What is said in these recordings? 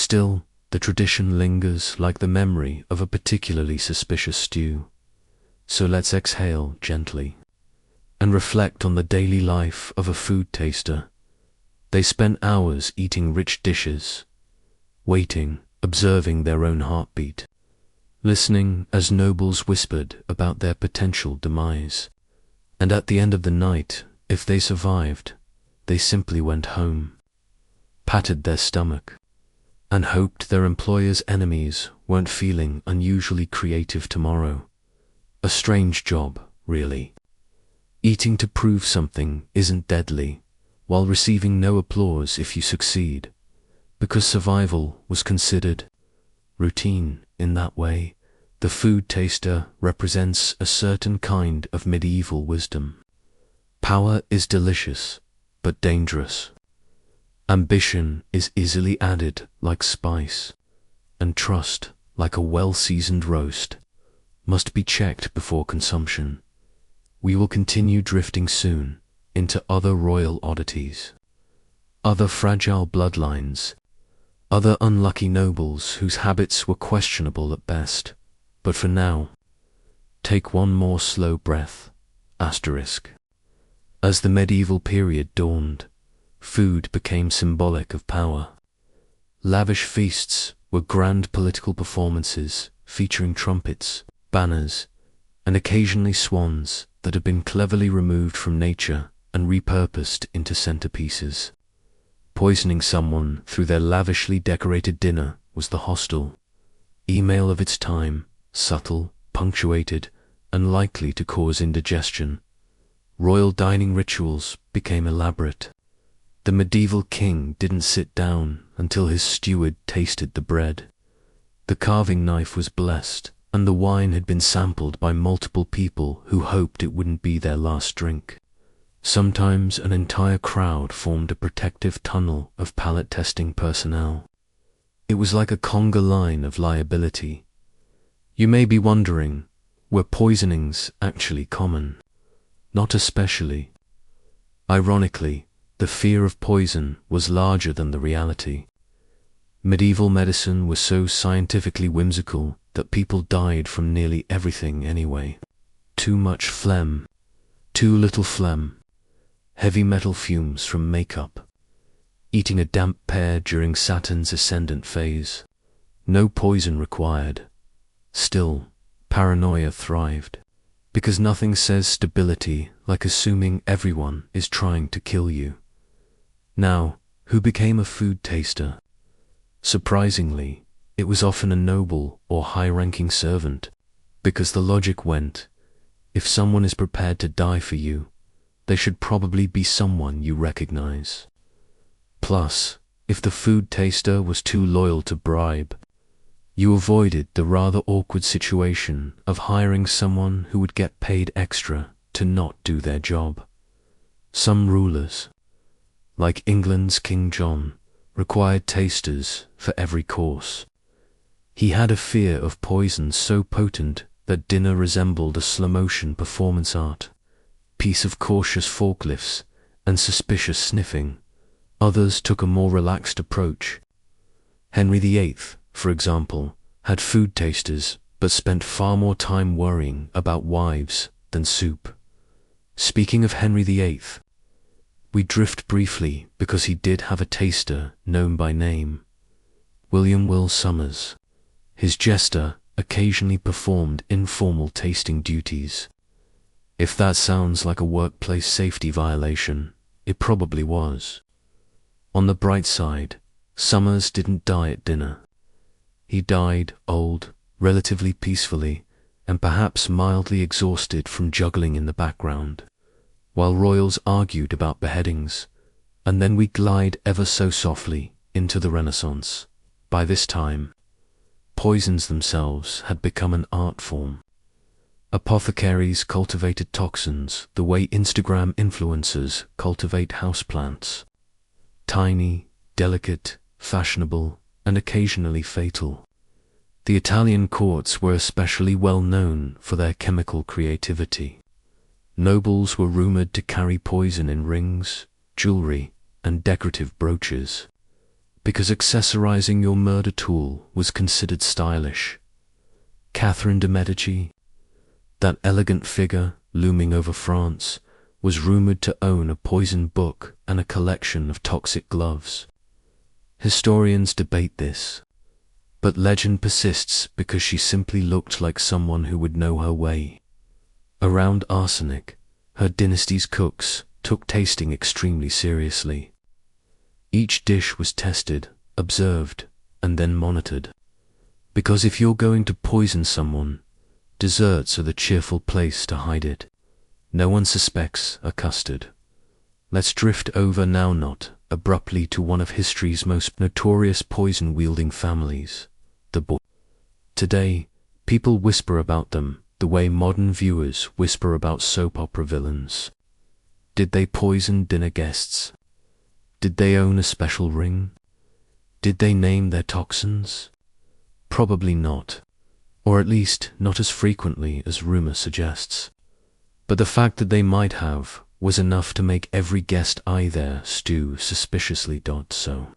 Still, the tradition lingers like the memory of a particularly suspicious stew. So let's exhale gently and reflect on the daily life of a food taster. They spent hours eating rich dishes, waiting, observing their own heartbeat, listening as nobles whispered about their potential demise. And at the end of the night, if they survived, they simply went home, patted their stomach, and hoped their employer's enemies weren't feeling unusually creative tomorrow. A strange job, really. Eating to prove something isn't deadly, while receiving no applause if you succeed, because survival was considered routine in that way. The food taster represents a certain kind of medieval wisdom. Power is delicious, but dangerous. Ambition is easily added like spice, and trust, like a well-seasoned roast, must be checked before consumption. We will continue drifting soon into other royal oddities, other fragile bloodlines, other unlucky nobles whose habits were questionable at best. But for now, take one more slow breath, asterisk. As the medieval period dawned, food became symbolic of power. Lavish feasts were grand political performances featuring trumpets, banners, and occasionally swans that had been cleverly removed from nature and repurposed into centerpieces. Poisoning someone through their lavishly decorated dinner was the hostile email of its time, subtle, punctuated, and likely to cause indigestion. Royal dining rituals became elaborate. The medieval king didn't sit down until his steward tasted the bread. The carving knife was blessed, and the wine had been sampled by multiple people who hoped it wouldn't be their last drink. Sometimes an entire crowd formed a protective tunnel of palate-testing personnel. It was like a conga line of liability. You may be wondering, were poisonings actually common? Not especially. Ironically, the fear of poison was larger than the reality. Medieval medicine was so scientifically whimsical that people died from nearly everything anyway. Too much phlegm, too little phlegm, heavy metal fumes from makeup, eating a damp pear during Saturn's ascendant phase. No poison required. Still, paranoia thrived, because nothing says stability like assuming everyone is trying to kill you. Now, who became a food taster? Surprisingly, it was often a noble or high-ranking servant, because the logic went, if someone is prepared to die for you, they should probably be someone you recognize. Plus, if the food taster was too loyal to bribe, you avoided the rather awkward situation of hiring someone who would get paid extra to not do their job. Some rulers, like England's King John, required tasters for every course. He had a fear of poison so potent that dinner resembled a slow-motion performance art piece of cautious forklifts and suspicious sniffing. Others took a more relaxed approach. Henry VIII, for example, had food tasters but spent far more time worrying about wives than soup. Speaking of Henry VIII, we drift briefly because he did have a taster known by name, William Will Summers. His jester occasionally performed informal tasting duties. If that sounds like a workplace safety violation, it probably was. On the bright side, Summers didn't die at dinner. He died old, relatively peacefully, and perhaps mildly exhausted from juggling in the background, while royals argued about beheadings, and then we glide ever so softly into the Renaissance. By this time, poisons themselves had become an art form. Apothecaries cultivated toxins the way Instagram influencers cultivate houseplants. Tiny, delicate, fashionable, and occasionally fatal. The Italian courts were especially well known for their chemical creativity. Nobles were rumored to carry poison in rings, jewelry, and decorative brooches. because accessorizing your murder tool was considered stylish. Catherine de' Medici, that elegant figure looming over France, was rumored to own a poisoned book and a collection of toxic gloves. Historians debate this, but legend persists because she simply looked like someone who would know her way around arsenic. Her dynasty's cooks took tasting extremely seriously. Each dish was tested, observed, and then monitored. Because if you're going to poison someone, desserts are the cheerful place to hide it. No one suspects a custard. Let's drift over now not abruptly to one of history's most notorious poison-wielding families, the Boers. Today, people whisper about them the way modern viewers whisper about soap opera villains. Did they poison dinner guests? Did they own a special ring? Did they name their toxins? Probably not, or at least not as frequently as rumor suggests. But the fact that they might have was enough to make every guest eye their stew suspiciously. So,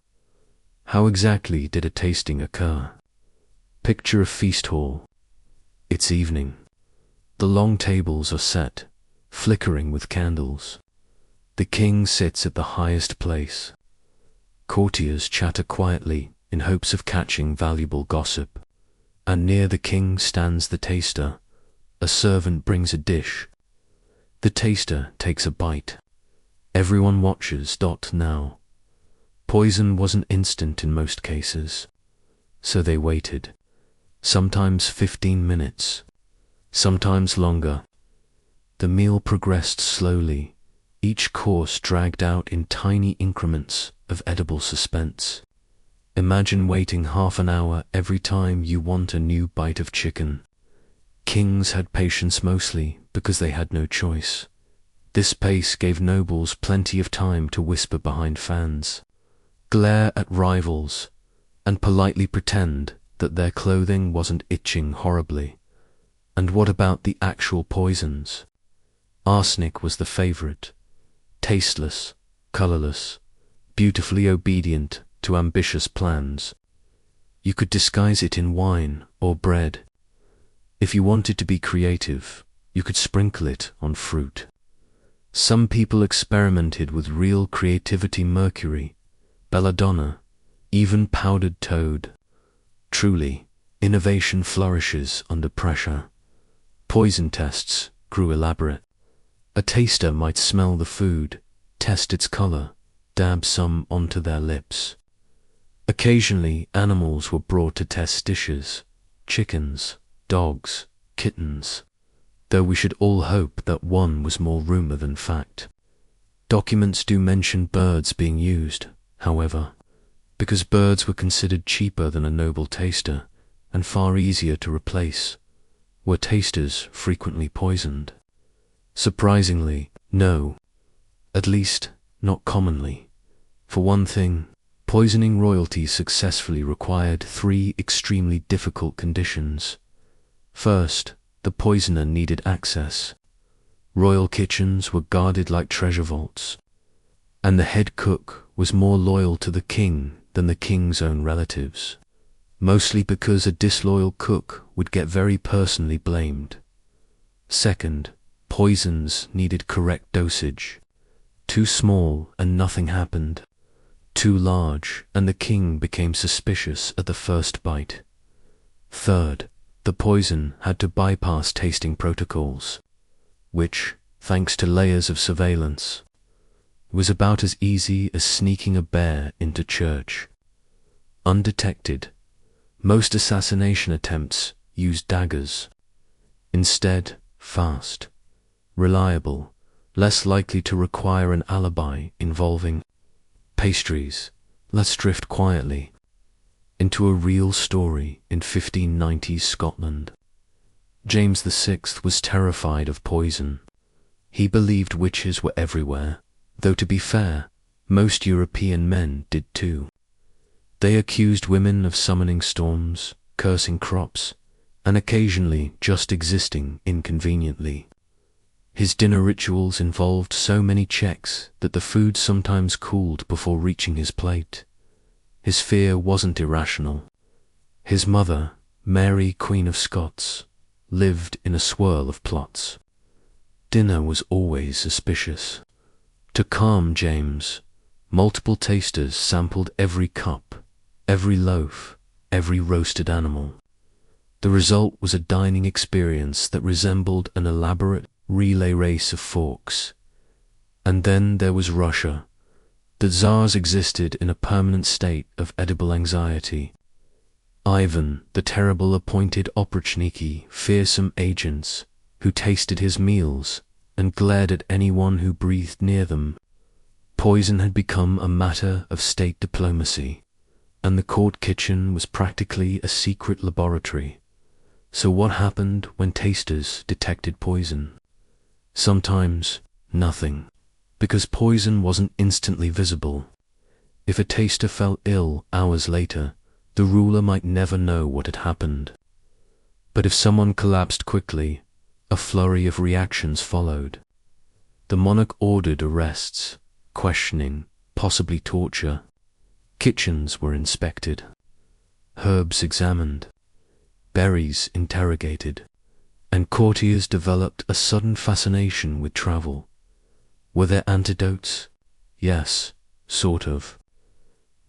how exactly did a tasting occur? Picture a feast hall. It's evening. The long tables are set, flickering with candles. The king sits at the highest place. Courtiers chatter quietly in hopes of catching valuable gossip. And near the king stands the taster. A servant brings a dish. The taster takes a bite. Everyone watches. Now, poison wasn't instant in most cases, so they waited. Sometimes 15 minutes, sometimes longer. The meal progressed slowly, each course dragged out in tiny increments of edible suspense. Imagine waiting half an hour every time you want a new bite of chicken. Kings had patience mostly because they had no choice. This pace gave nobles plenty of time to whisper behind fans, glare at rivals, and politely pretend that their clothing wasn't itching horribly. And what about the actual poisons? Arsenic was the favorite. Tasteless, colorless, beautifully obedient to ambitious plans. You could disguise it in wine or bread. If you wanted to be creative, you could sprinkle it on fruit. Some people experimented with real creativity: mercury, belladonna, even powdered toad. Truly, innovation flourishes under pressure. Poison tests grew elaborate. A taster might smell the food, test its color, dab some onto their lips. Occasionally, animals were brought to test dishes: chickens, dogs, kittens, though we should all hope that one was more rumor than fact. Documents do mention birds being used, however, because birds were considered cheaper than a noble taster and far easier to replace. Were tasters frequently poisoned? Surprisingly, no. At least, not commonly. For one thing, poisoning royalty successfully required 3 extremely difficult conditions. First, the poisoner needed access. Royal kitchens were guarded like treasure vaults, and the head cook was more loyal to the king than the king's own relatives, mostly because a disloyal cook would get very personally blamed. Second, poisons needed correct dosage. Too small and nothing happened. Too large and the king became suspicious at the first bite. Third, the poison had to bypass tasting protocols, which, thanks to layers of surveillance, was about as easy as sneaking a bear into church. Undetected, most assassination attempts used daggers. Instead, fast, reliable, less likely to require an alibi involving pastries. Let's drift quietly into a real story in 1590s Scotland. James VI was terrified of poison. He believed witches were everywhere, though to be fair, most European men did too. They accused women of summoning storms, cursing crops, and occasionally just existing inconveniently. His dinner rituals involved so many checks that the food sometimes cooled before reaching his plate. his fear wasn't irrational. His mother, Mary, Queen of Scots, lived in a swirl of plots. Dinner was always suspicious. To calm James, multiple tasters sampled every cup, every loaf, every roasted animal. The result was a dining experience that resembled an elaborate relay race of forks. And then there was Russia. The Tsars existed in a permanent state of edible anxiety. Ivan, the terrible appointed oprichniki, fearsome agents, who tasted his meals and glared at anyone who breathed near them. Poison had become a matter of state diplomacy, and the court kitchen was practically a secret laboratory. So what happened when tasters detected poison? Sometimes nothing, because poison wasn't instantly visible. If a taster fell ill hours later, the ruler might never know what had happened. But if someone collapsed quickly, a flurry of reactions followed. The monarch ordered arrests, questioning, possibly torture. Kitchens were inspected, herbs examined, berries interrogated, and courtiers developed a sudden fascination with travel. Were there antidotes? Yes, sort of.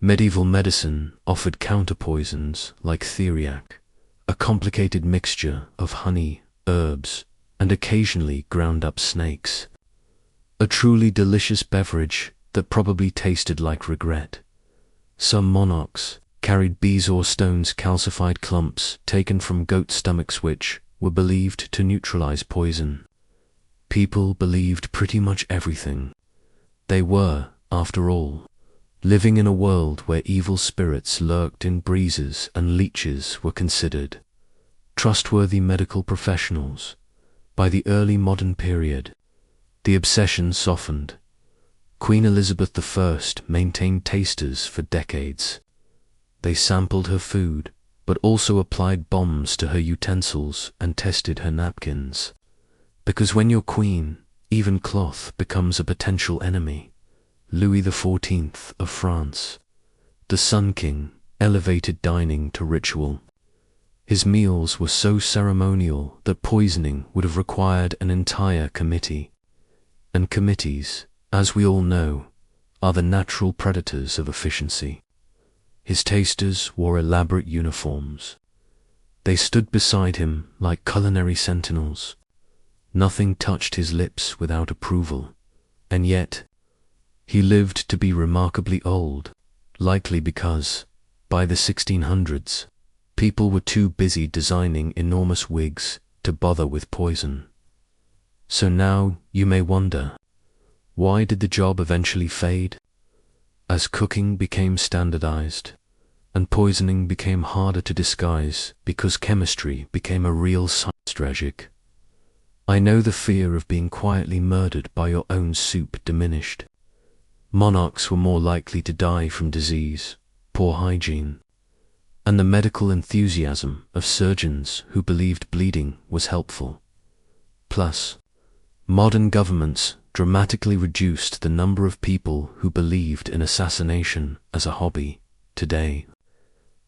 Medieval medicine offered counterpoisons like theriac, a complicated mixture of honey, herbs, and occasionally ground-up snakes. A truly delicious beverage that probably tasted like regret. Some monarchs carried bezoar stones, calcified clumps taken from goat stomachs which were believed to neutralize poison. People believed pretty much everything. They were, after all, living in a world where evil spirits lurked in breezes and leeches were considered trustworthy medical professionals. By the early modern period, the obsession softened. Queen Elizabeth I maintained tasters for decades. They sampled her food, but also applied bombs to her utensils and tested her napkins. Because when you're queen, even cloth becomes a potential enemy. Louis XIV of France, the Sun King, elevated dining to ritual. His meals were so ceremonial that poisoning would have required an entire committee. And committees, as we all know, are the natural predators of efficiency. His tasters wore elaborate uniforms. They stood beside him like culinary sentinels. Nothing touched his lips without approval, and yet he lived to be remarkably old, likely because, by the 1600s, people were too busy designing enormous wigs to bother with poison. So now you may wonder, why did the job eventually fade? As cooking became standardized, and poisoning became harder to disguise because chemistry became a real science. Tragic. I know the fear of being quietly murdered by your own soup diminished. Monarchs were more likely to die from disease, poor hygiene, and the medical enthusiasm of surgeons who believed bleeding was helpful. Plus, modern governments dramatically reduced the number of people who believed in assassination as a hobby. Today,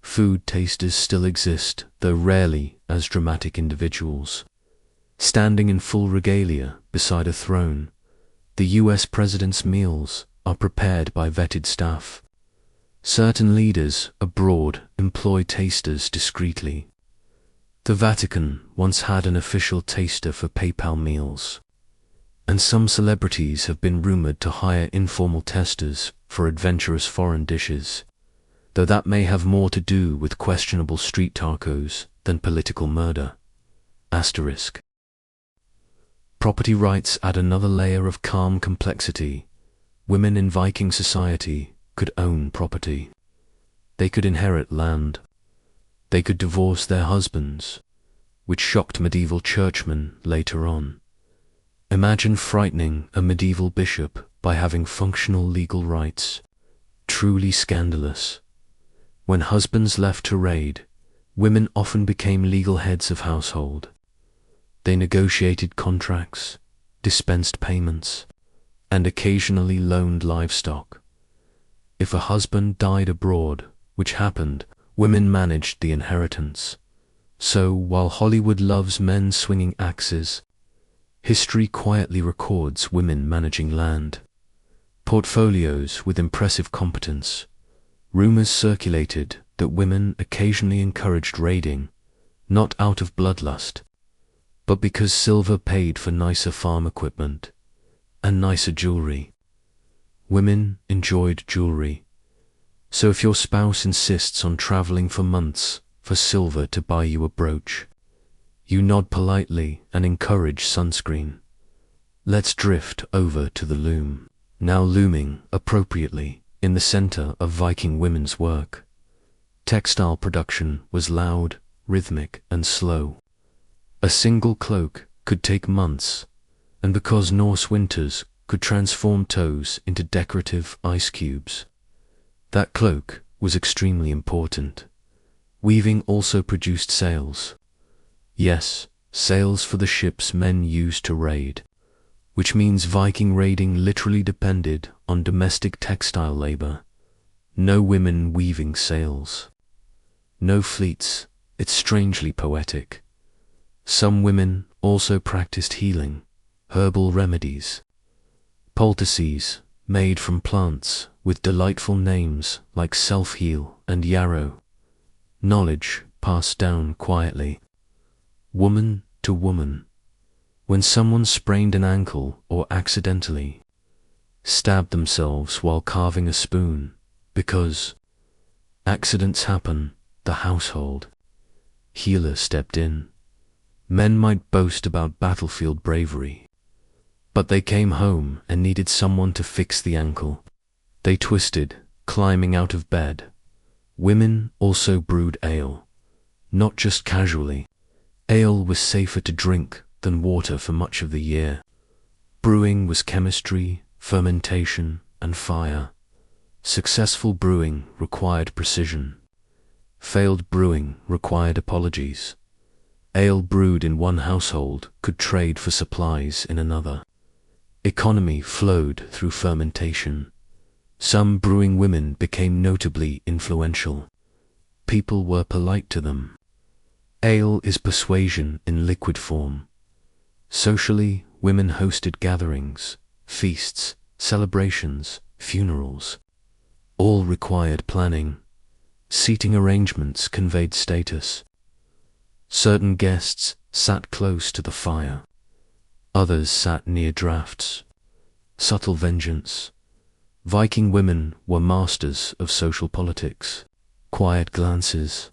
food tasters still exist, though rarely as dramatic individuals. Standing in full regalia beside a throne, the US president's meals are prepared by vetted staff. Certain leaders abroad employ tasters discreetly. The Vatican once had an official taster for PayPal meals, and some celebrities have been rumored to hire informal testers for adventurous foreign dishes, though that may have more to do with questionable street tacos than political murder. Asterisk. Property rights add another layer of calm complexity. Women in Viking society could own property. They could inherit land. They could divorce their husbands, which shocked medieval churchmen later on. Imagine frightening a medieval bishop by having functional legal rights. Truly scandalous. When husbands left to raid, women often became legal heads of household. They negotiated contracts, dispensed payments, and occasionally loaned livestock. If a husband died abroad, which happened, women managed the inheritance. So, while Hollywood loves men swinging axes, history quietly records women managing land. Portfolios with impressive competence. Rumors circulated that women occasionally encouraged raiding, not out of bloodlust, but because silver paid for nicer farm equipment and nicer jewelry. Women enjoyed jewelry. So if your spouse insists on traveling for months for silver to buy you a brooch, you nod politely and encourage sunscreen. Let's drift over to the loom. Now looming, appropriately, in the center of Viking women's work. Textile production was loud, rhythmic, and slow. A single cloak could take months, and because Norse winters could transform toes into decorative ice cubes, that cloak was extremely important. Weaving also produced sails. Yes, sails for the ships men used to raid, which means Viking raiding literally depended on domestic textile labor. No women weaving sails. No fleets. It's strangely poetic. Some women also practiced healing, herbal remedies, poultices made from plants with delightful names like self-heal and yarrow. Knowledge passed down quietly, woman to woman. When someone sprained an ankle or accidentally stabbed themselves while carving a spoon, because accidents happen, the household healer stepped in. Men might boast about battlefield bravery, but they came home and needed someone to fix the ankle. They twisted, climbing out of bed. Women also brewed ale, not just casually. Ale was safer to drink than water for much of the year. Brewing was chemistry, fermentation, and fire. Successful brewing required precision. Failed brewing required apologies. Ale brewed in one household could trade for supplies in another. Economy flowed through fermentation. Some brewing women became notably influential. People were polite to them. Ale is persuasion in liquid form. Socially, women hosted gatherings, feasts, celebrations, funerals. All required planning. Seating arrangements conveyed status. Certain guests sat close to the fire. Others sat near drafts. Subtle vengeance. Viking women were masters of social politics. Quiet glances.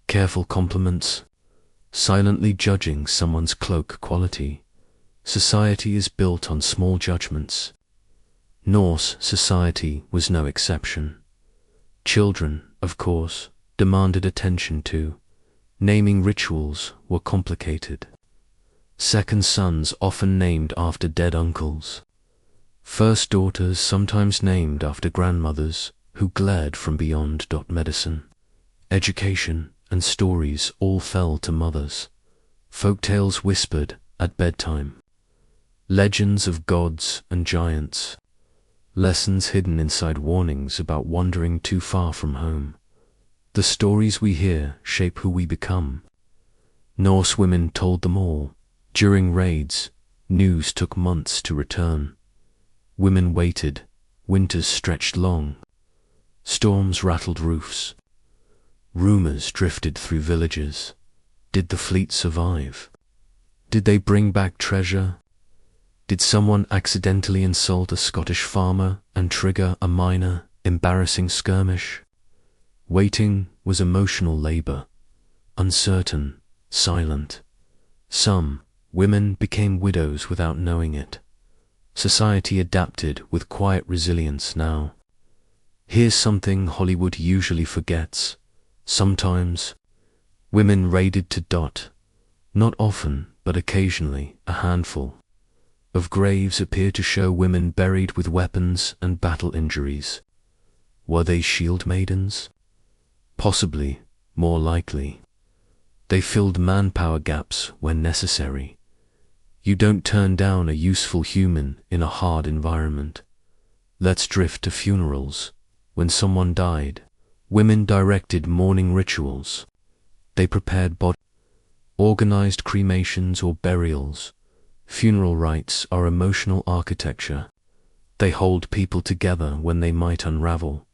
Careful compliments. Silently judging someone's cloak quality. Society is built on small judgments. Norse society was no exception. Children, of course, demanded attention too. Naming rituals were complicated. Second sons often named after dead uncles. First daughters sometimes named after grandmothers who glared from beyond. Medicine, education, and stories all fell to mothers. Folktales whispered at bedtime. Legends of gods and giants. Lessons hidden inside warnings about wandering too far from home. The stories we hear shape who we become. Norse women told them all. During raids, news took months to return. Women waited. Winters stretched long. Storms rattled roofs. Rumors drifted through villages. Did the fleet survive? Did they bring back treasure? Did someone accidentally insult a Scottish farmer and trigger a minor, embarrassing skirmish? Waiting was emotional labor, uncertain, silent. Some women became widows without knowing it. Society adapted with quiet resilience now. Here's something Hollywood usually forgets. Sometimes, women raided to dot. Not often, but occasionally, a handful of graves appear to show women buried with weapons and battle injuries. Were they shield maidens? Possibly, more likely. They filled manpower gaps when necessary. You don't turn down a useful human in a hard environment. Let's drift to funerals. When someone died, Women directed mourning rituals. They prepared bodies, organized cremations or burials. Funeral rites are emotional architecture. They hold people together when they might unravel.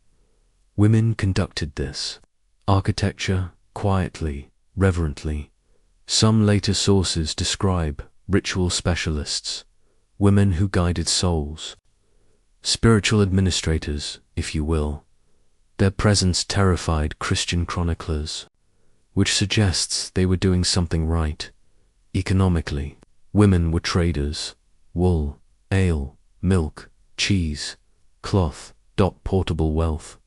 Women conducted this architecture quietly, reverently. Some later sources describe ritual specialists, women who guided souls, spiritual administrators, if you will. Their presence terrified Christian chroniclers, which suggests they were doing something right. Economically, women were traders. Wool, ale, milk, cheese, cloth, portable wealth.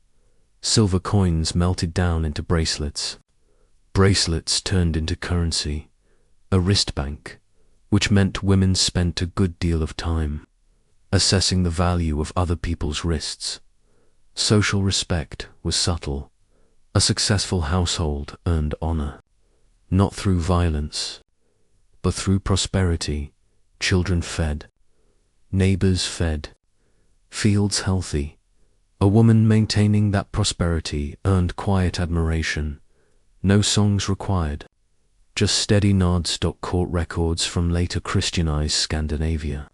Silver coins melted down into bracelets. Bracelets turned into currency. A wrist bank, which meant women spent a good deal of time assessing the value of other people's wrists. Social respect was subtle. A successful household earned honor, not through violence, but through prosperity. Children fed, neighbors fed, fields healthy. A woman maintaining that prosperity earned quiet admiration. No songs required, just steady nods. Court records from later Christianized Scandinavia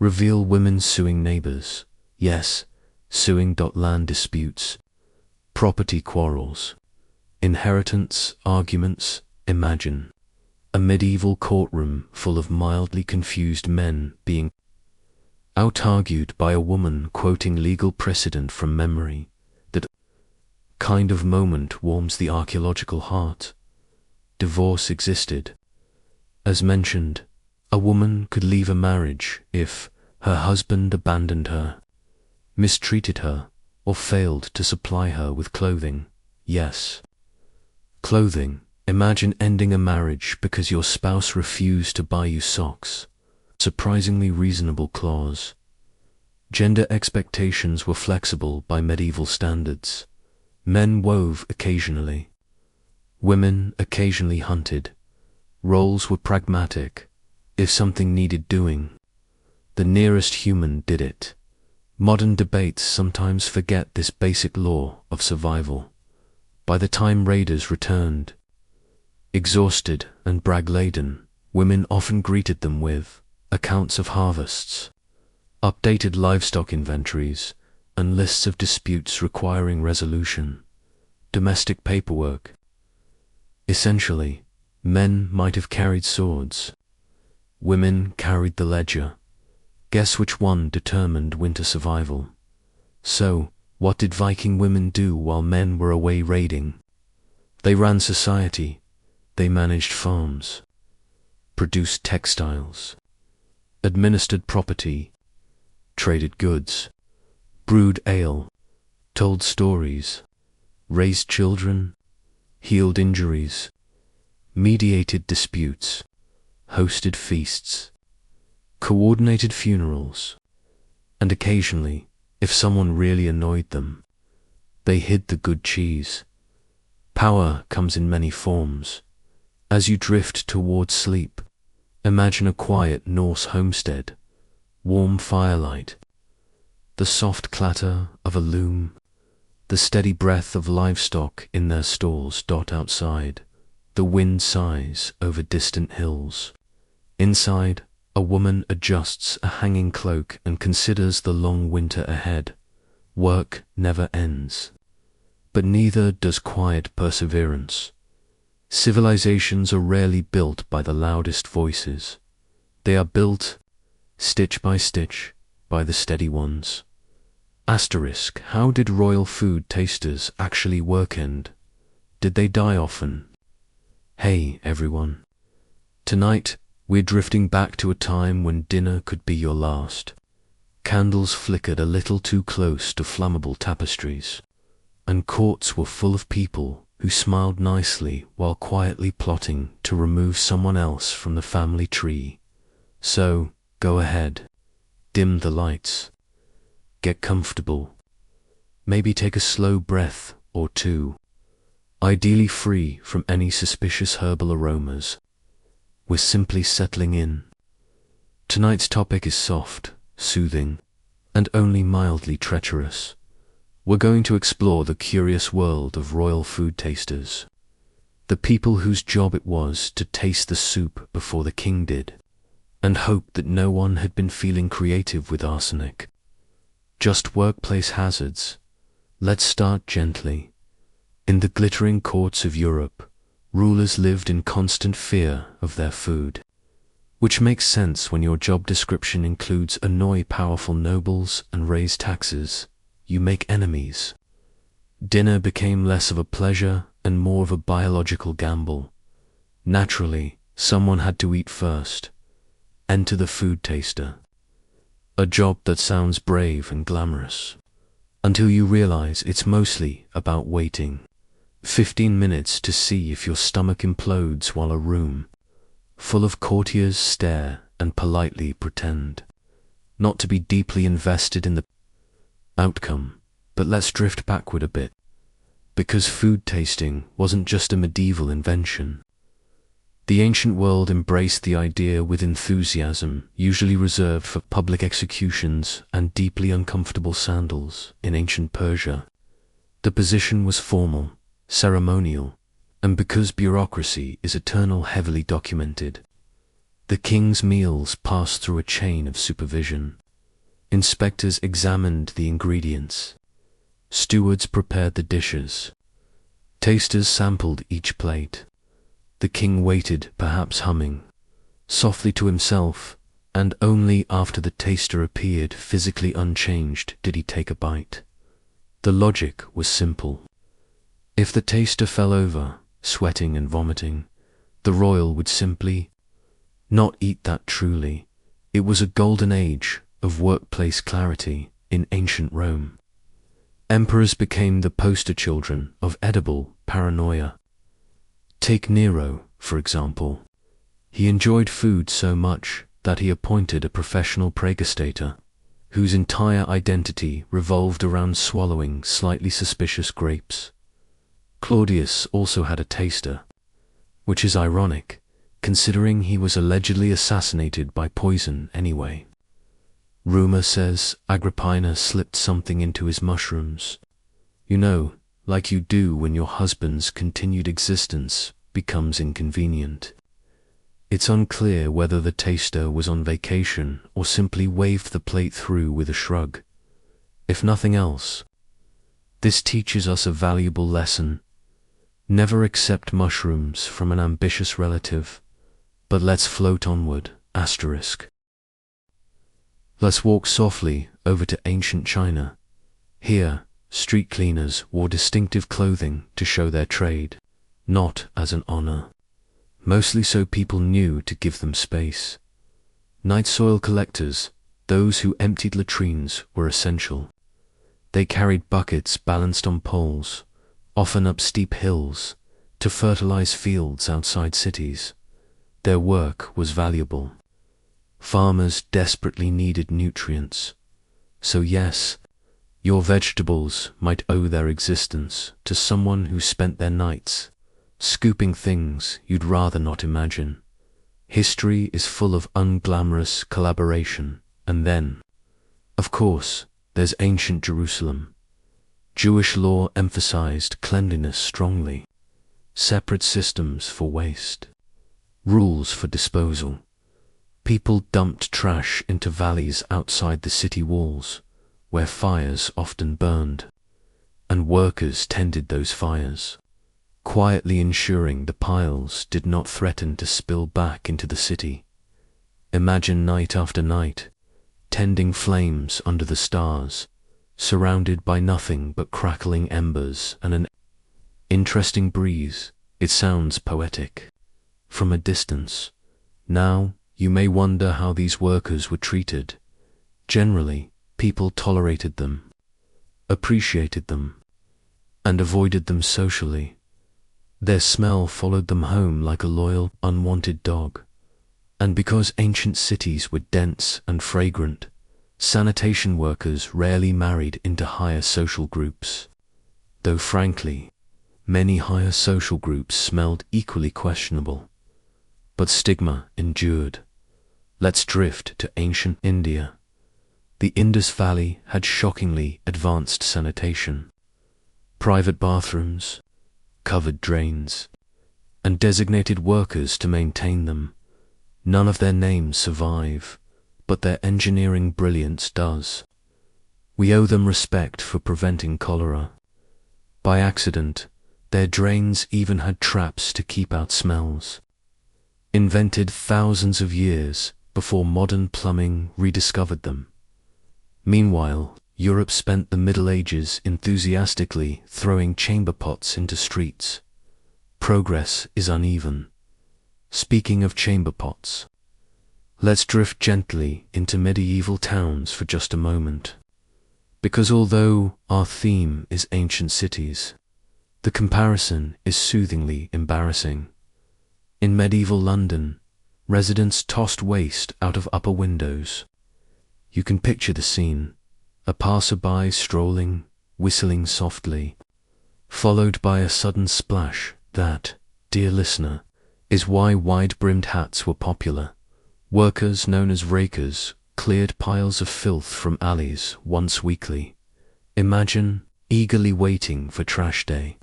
reveal women suing neighbors. Yes, suing. Land disputes, property quarrels, inheritance arguments. Imagine a medieval courtroom full of mildly confused men being out-argued by a woman quoting legal precedent from memory. That kind of moment warms the archaeological heart. Divorce existed. As mentioned, a woman could leave a marriage if her husband abandoned her, mistreated her, or failed to supply her with clothing. Yes, clothing. Imagine ending a marriage because your spouse refused to buy you socks. Surprisingly reasonable clause. Gender expectations were flexible by medieval standards. Men wove occasionally. Women occasionally hunted. Roles were pragmatic. If something needed doing, the nearest human did it. Modern debates sometimes forget this basic law of survival. By the time raiders returned, exhausted and brag-laden, women often greeted them with accounts of harvests, updated livestock inventories, and lists of disputes requiring resolution. Domestic paperwork. Essentially, men might have carried swords. Women carried the ledger. Guess which one determined winter survival? So, what did Viking women do while men were away raiding? They ran society. They managed farms, produced textiles, administered property, traded goods, brewed ale, told stories, raised children, healed injuries, mediated disputes, hosted feasts, coordinated funerals, and occasionally, if someone really annoyed them, they hid the good cheese. Power comes in many forms. As you drift towards sleep, imagine a quiet Norse homestead, warm firelight, the soft clatter of a loom, the steady breath of livestock in their stalls. Outside, the wind sighs over distant hills. Inside, a woman adjusts a hanging cloak and considers the long winter ahead. Work never ends, but neither does quiet perseverance. Civilizations are rarely built by the loudest voices. They are built, stitch by stitch, by the steady ones. Asterisk, how did royal food tasters actually work and did they die often? Hey everyone. Tonight, we're drifting back to a time when dinner could be your last. Candles flickered a little too close to flammable tapestries, and courts were full of people who smiled nicely while quietly plotting to remove someone else from the family tree. So, go ahead, dim the lights, get comfortable, maybe take a slow breath or two, ideally free from any suspicious herbal aromas. We're simply settling in. Tonight's topic is soft, soothing, and only mildly treacherous. We're going to explore the curious world of royal food tasters, the people whose job it was to taste the soup before the king did, and hope that no one had been feeling creative with arsenic. Just workplace hazards. Let's start gently. In the glittering courts of Europe, rulers lived in constant fear of their food, which makes sense when your job description includes annoy powerful nobles and raise taxes. You make enemies. Dinner became less of a pleasure and more of a biological gamble. Naturally, someone had to eat first. Enter the food taster. A job that sounds brave and glamorous, until you realize it's mostly about waiting. 15 minutes to see if your stomach implodes while a room full of courtiers stare and politely pretend not to be deeply invested in the outcome. But let's drift backward a bit, because food tasting wasn't just a medieval invention. The ancient world embraced the idea with enthusiasm, usually reserved for public executions and deeply uncomfortable sandals. In ancient Persia, the position was formal, ceremonial, and because bureaucracy is eternal, heavily documented. The king's meals passed through a chain of supervision. Inspectors examined the ingredients. Stewards prepared the dishes. Tasters sampled each plate. The king waited, perhaps humming softly to himself, and only after the taster appeared physically unchanged did he take a bite. The logic was simple. If the taster fell over, sweating and vomiting, the royal would simply not eat that. Truly, it was a golden age of workplace clarity in ancient Rome. Emperors became the poster children of edible paranoia. Take Nero, for example. He enjoyed food so much that he appointed a professional praegastator, whose entire identity revolved around swallowing slightly suspicious grapes. Claudius also had a taster, which is ironic, considering he was allegedly assassinated by poison anyway. Rumor says Agrippina slipped something into his mushrooms. You know, like you do when your husband's continued existence becomes inconvenient. It's unclear whether the taster was on vacation or simply waved the plate through with a shrug. If nothing else, this teaches us a valuable lesson. Never accept mushrooms from an ambitious relative, but let's float onward. Asterisk. Let's walk softly over to ancient China. Here, street cleaners wore distinctive clothing to show their trade, not as an honor. Mostly so people knew to give them space. Night soil collectors, those who emptied latrines, were essential. They carried buckets balanced on poles, often up steep hills, to fertilize fields outside cities. Their work was valuable. Farmers desperately needed nutrients. So yes, your vegetables might owe their existence to someone who spent their nights scooping things you'd rather not imagine. History is full of unglamorous collaboration. And then, of course, there's ancient Jerusalem. Jewish law emphasized cleanliness strongly. Separate systems for waste. Rules for disposal. People dumped trash into valleys outside the city walls, where fires often burned, and workers tended those fires, quietly ensuring the piles did not threaten to spill back into the city. Imagine night after night, tending flames under the stars, surrounded by nothing but crackling embers and an interesting breeze. It sounds poetic from a distance. Now, you may wonder how these workers were treated. Generally, people tolerated them, appreciated them, and avoided them socially. Their smell followed them home like a loyal, unwanted dog. And because ancient cities were dense and fragrant, sanitation workers rarely married into higher social groups. Though frankly, many higher social groups smelled equally questionable. But stigma endured. Let's drift to ancient India. The Indus Valley had shockingly advanced sanitation. Private bathrooms, covered drains, and designated workers to maintain them. None of their names survive, but their engineering brilliance does. We owe them respect for preventing cholera. By accident, their drains even had traps to keep out smells. Invented thousands of years before modern plumbing rediscovered them. Meanwhile, Europe spent the Middle Ages enthusiastically throwing chamber pots into streets. Progress is uneven. Speaking of chamber pots, let's drift gently into medieval towns for just a moment. Because although our theme is ancient cities, the comparison is soothingly embarrassing. In medieval London, residents tossed waste out of upper windows. You can picture the scene: a passerby strolling, whistling softly, followed by a sudden splash that, dear listener, is why wide-brimmed hats were popular. Workers known as rakers cleared piles of filth from alleys once weekly. Imagine eagerly waiting for trash day,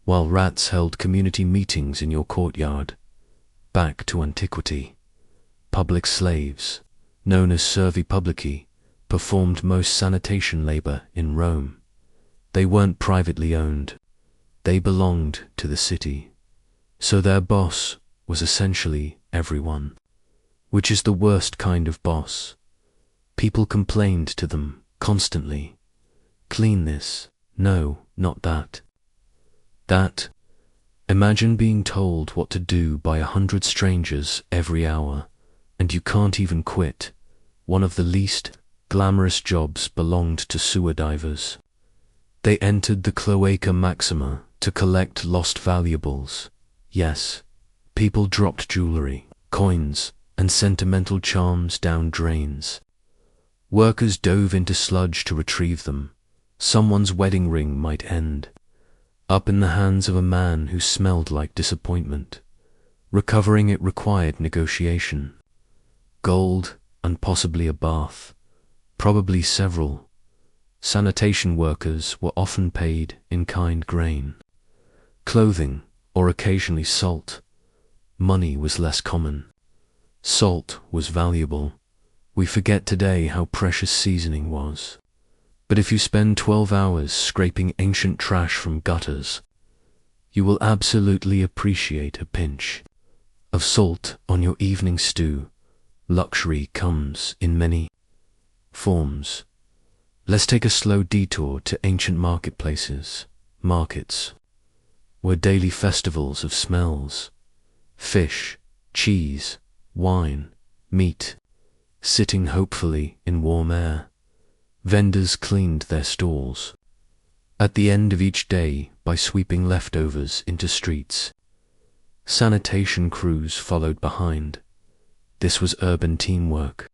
while rats held community meetings in your courtyard. Back to antiquity. Public slaves, known as servi publici, performed most sanitation labor in Rome. They weren't privately owned. They belonged to the city. So their boss was essentially everyone. Which is the worst kind of boss. People complained to them constantly. Clean this. No, not that. That. Imagine being told what to do by 100 strangers every hour, and you can't even quit. One of the least glamorous jobs belonged to sewer divers. They entered the Cloaca Maxima to collect lost valuables. Yes, people dropped jewelry, coins, and sentimental charms down drains. Workers dove into sludge to retrieve them. Someone's wedding ring might end up in the hands of a man who smelled like disappointment. Recovering it required negotiation. Gold, and possibly a bath, probably several. Sanitation workers were often paid in kind grain. Clothing, or occasionally salt. Money was less common. Salt was valuable. We forget today how precious seasoning was. But if you spend 12 hours scraping ancient trash from gutters, you will absolutely appreciate a pinch of salt on your evening stew. Luxury comes in many forms. Let's take a slow detour to ancient marketplaces. Markets were daily festivals of smells. Fish, cheese, wine, meat, sitting hopefully in warm air. Vendors cleaned their stalls at the end of each day by sweeping leftovers into streets. Sanitation crews followed behind. This was urban teamwork.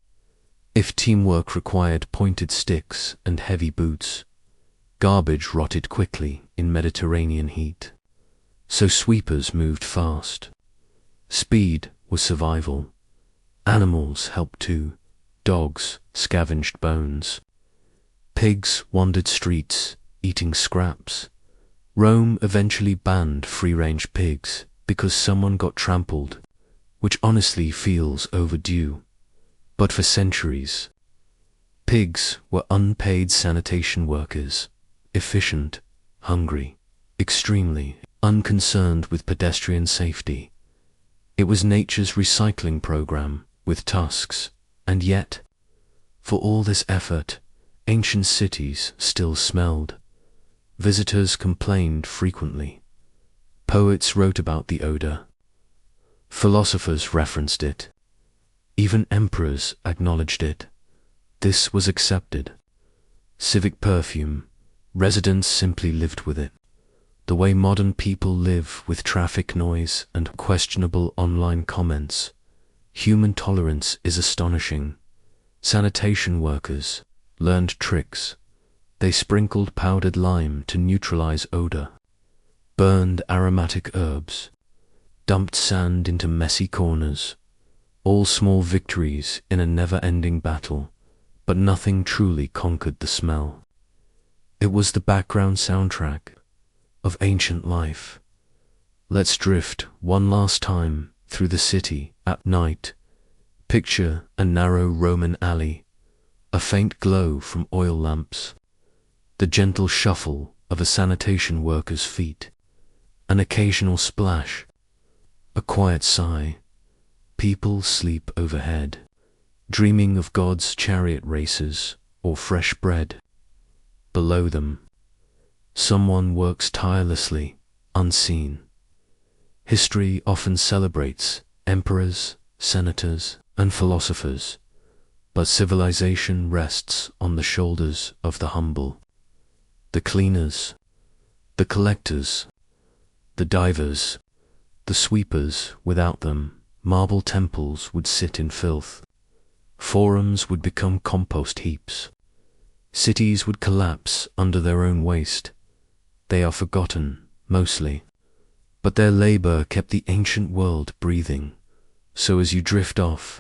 If teamwork required pointed sticks and heavy boots, garbage rotted quickly in Mediterranean heat. So sweepers moved fast. Speed was survival. Animals helped too. Dogs scavenged bones. Pigs wandered streets, eating scraps. Rome eventually banned free-range pigs because someone got trampled, which honestly feels overdue. But for centuries, pigs were unpaid sanitation workers, efficient, hungry, extremely unconcerned with pedestrian safety. It was nature's recycling program with tusks, and yet, for all this effort, ancient cities still smelled. Visitors complained frequently. Poets wrote about the odor. Philosophers referenced it. Even emperors acknowledged it. This was accepted. Civic perfume. Residents simply lived with it. The way modern people live with traffic noise and questionable online comments. Human tolerance is astonishing. Sanitation workers learned tricks. They sprinkled powdered lime to neutralize odor, burned aromatic herbs, dumped sand into messy corners, all small victories in a never-ending battle. but nothing truly conquered the smell. It was the background soundtrack of ancient life. Let's drift one last time through the city at night. Picture a narrow Roman alley, a faint glow from oil lamps, the gentle shuffle of a sanitation worker's feet, an occasional splash, a quiet sigh. People sleep overhead, dreaming of God's chariot races or fresh bread. Below them, someone works tirelessly, unseen. History often celebrates emperors, senators, and philosophers, but civilization rests on the shoulders of the humble. The cleaners, the collectors, the divers, the sweepers. Without them, marble temples would sit in filth. Forums would become compost heaps. Cities would collapse under their own waste. They are forgotten, mostly, but their labor kept the ancient world breathing. So as you drift off,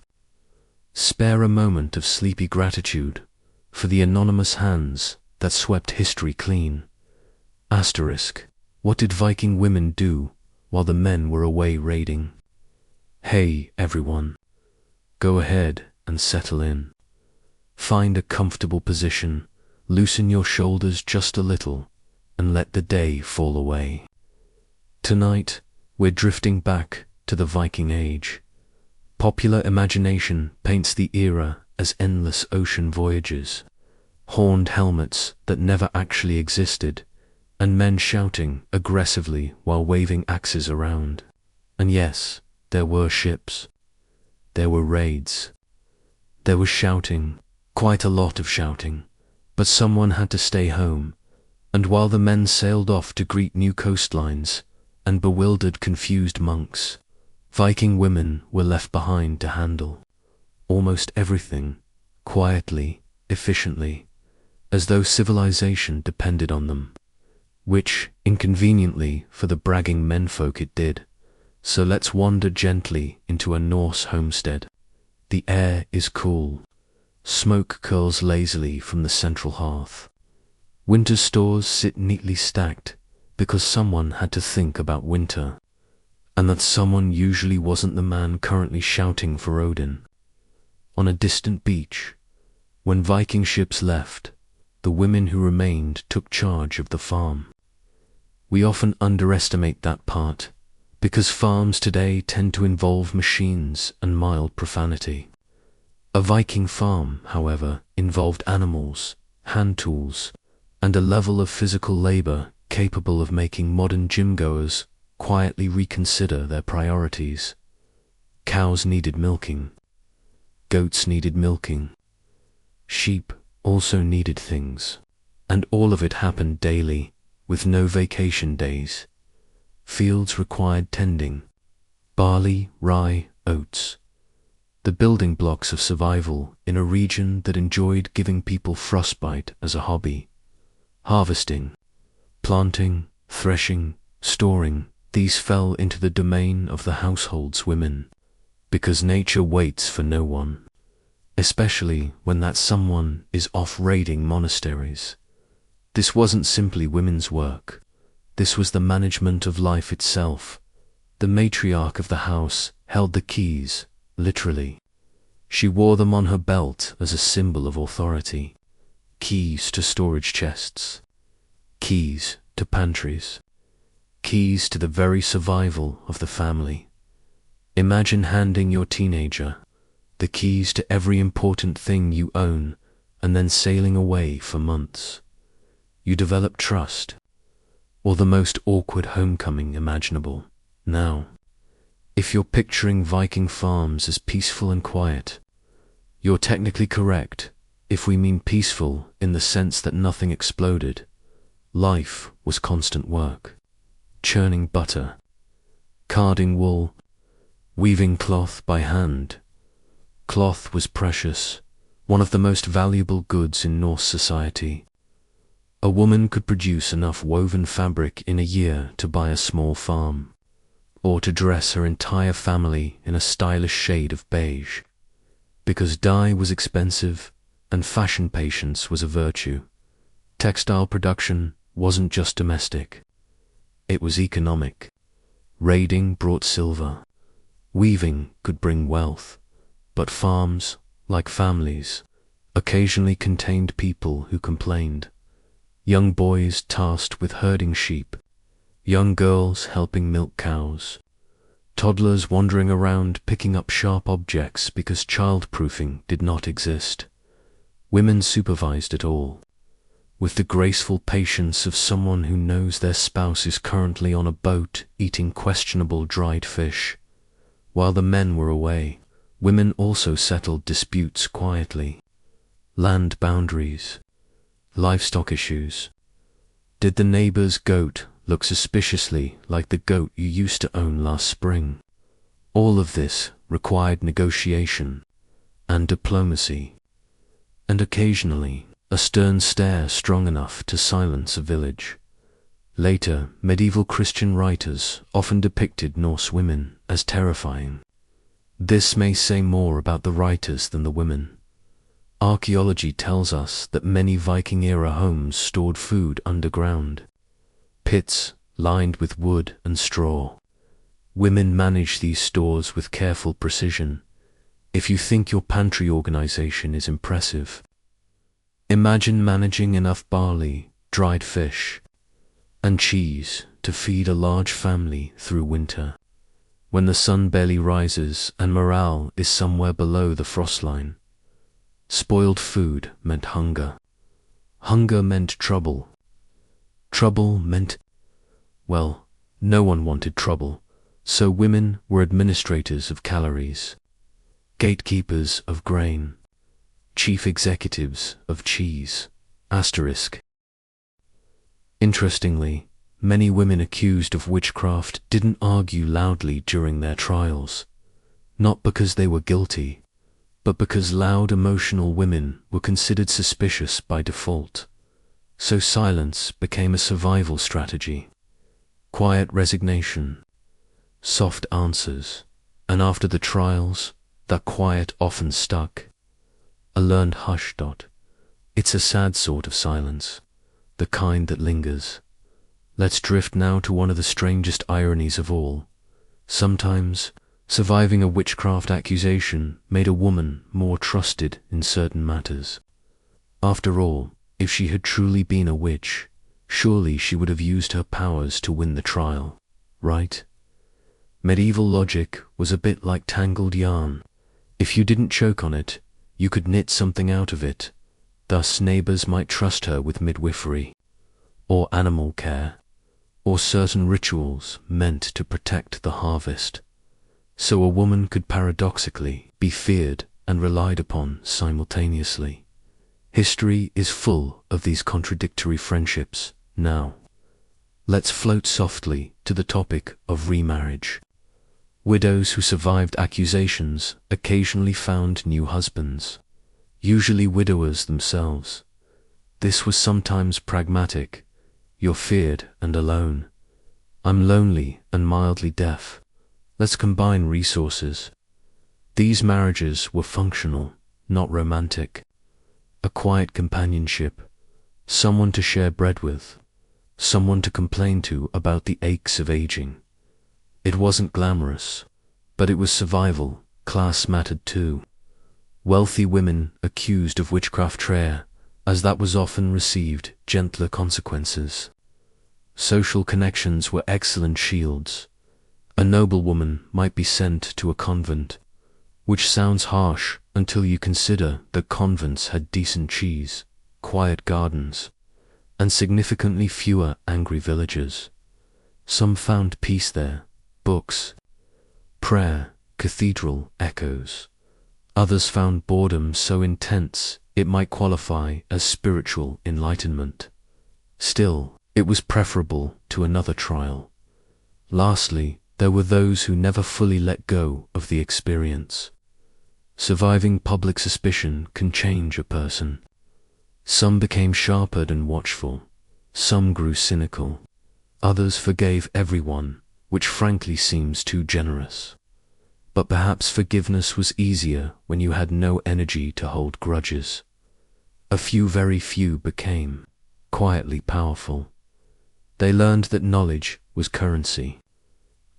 spare a moment of sleepy gratitude for the anonymous hands that swept history clean. Asterisk, what did Viking women do while the men were away raiding? Hey, everyone, go ahead and settle in. Find a comfortable position, loosen your shoulders just a little, and let the day fall away. Tonight, we're drifting back to the Viking Age. Popular imagination paints the era as endless ocean voyages, horned helmets that never actually existed, and men shouting aggressively while waving axes around. And yes, there were ships. There were raids. There was shouting, quite a lot of shouting, but someone had to stay home, and while the men sailed off to greet new coastlines and bewildered, confused monks, Viking women were left behind to handle almost everything, quietly, efficiently, as though civilization depended on them, which, inconveniently for the bragging menfolk, it did. So let's wander gently into a Norse homestead. The air is cool. Smoke curls lazily from the central hearth. Winter stores sit neatly stacked because someone had to think about winter, and that someone usually wasn't the man currently shouting for Odin. On a distant beach, when Viking ships left, the women who remained took charge of the farm. We often underestimate that part, because farms today tend to involve machines and mild profanity. A Viking farm, however, involved animals, hand tools, and a level of physical labor capable of making modern gym-goers quietly reconsider their priorities. Cows needed milking. Goats needed milking. Sheep also needed things. And all of it happened daily, with no vacation days. Fields required tending. Barley, rye, oats. The building blocks of survival in a region that enjoyed giving people frostbite as a hobby. Harvesting, planting, threshing, storing, these fell into the domain of the household's women, because nature waits for no one, especially when that someone is off raiding monasteries. This wasn't simply women's work. This was the management of life itself. The matriarch of the house held the keys, literally. She wore them on her belt as a symbol of authority. Keys to storage chests. Keys to pantries. Keys to the very survival of the family. Imagine handing your teenager the keys to every important thing you own and then sailing away for months. You develop trust, or the most awkward homecoming imaginable. Now, if you're picturing Viking farms as peaceful and quiet, you're technically correct if we mean peaceful in the sense that nothing exploded. Life was constant work. Churning butter, carding wool, weaving cloth by hand. Cloth was precious, one of the most valuable goods in Norse society. A woman could produce enough woven fabric in a year to buy a small farm, or to dress her entire family in a stylish shade of beige. Because dye was expensive, and fashion patience was a virtue. Textile production wasn't just domestic, it was economic. Raiding brought silver. Weaving could bring wealth. But farms, like families, occasionally contained people who complained. Young boys tasked with herding sheep, young girls helping milk cows, toddlers wandering around picking up sharp objects because childproofing did not exist. Women supervised it all, with the graceful patience of someone who knows their spouse is currently on a boat eating questionable dried fish. While the men were away, women also settled disputes quietly. Land boundaries, livestock issues. Did the neighbor's goat look suspiciously like the goat you used to own last spring? All of this required negotiation and diplomacy, and occasionally a stern stare strong enough to silence a village. Later, medieval Christian writers often depicted Norse women as terrifying. This may say more about the writers than the women. Archaeology tells us that many Viking-era homes stored food underground, pits lined with wood and straw. Women managed these stores with careful precision. If you think your pantry organization is impressive, imagine managing enough barley, dried fish, and cheese to feed a large family through winter. When the sun barely rises and morale is somewhere below the frost line, spoiled food meant hunger. Hunger meant trouble. Trouble meant, well, no one wanted trouble, so women were administrators of calories, gatekeepers of grain, chief executives of cheese. Asterisk. Interestingly, many women accused of witchcraft didn't argue loudly during their trials, not because they were guilty, but because loud emotional women were considered suspicious by default. So silence became a survival strategy. Quiet resignation, soft answers, and after the trials, that quiet often stuck. A learned hush. It's a sad sort of silence, the kind that lingers. Let's drift now to one of the strangest ironies of all. Sometimes, surviving a witchcraft accusation made a woman more trusted in certain matters. After all, if she had truly been a witch, surely she would have used her powers to win the trial, right? Medieval logic was a bit like tangled yarn. If you didn't choke on it, you could knit something out of it. Thus neighbors might trust her with midwifery, or animal care, or certain rituals meant to protect the harvest. So a woman could paradoxically be feared and relied upon simultaneously. History is full of these contradictory friendships. Now, let's float softly to the topic of remarriage. Widows who survived accusations occasionally found new husbands, usually widowers themselves. This was sometimes pragmatic. You're feared and alone. I'm lonely and mildly deaf. Let's combine resources. These marriages were functional, not romantic. A quiet companionship, someone to share bread with, someone to complain to about the aches of aging. It wasn't glamorous, but it was survival. Class mattered too. Wealthy women accused of witchcraft trare, as that was often received gentler consequences. Social connections were excellent shields. A noblewoman might be sent to a convent, which sounds harsh until you consider that convents had decent cheese, quiet gardens, and significantly fewer angry villagers. Some found peace there, books, prayer, cathedral echoes. Others found boredom so intense it might qualify as spiritual enlightenment. Still, it was preferable to another trial. Lastly, there were those who never fully let go of the experience. Surviving public suspicion can change a person. Some became sharper and watchful. Some grew cynical. Others forgave everyone, which frankly seems too generous. But perhaps forgiveness was easier when you had no energy to hold grudges. A few, very few, became quietly powerful. They learned that knowledge was currency.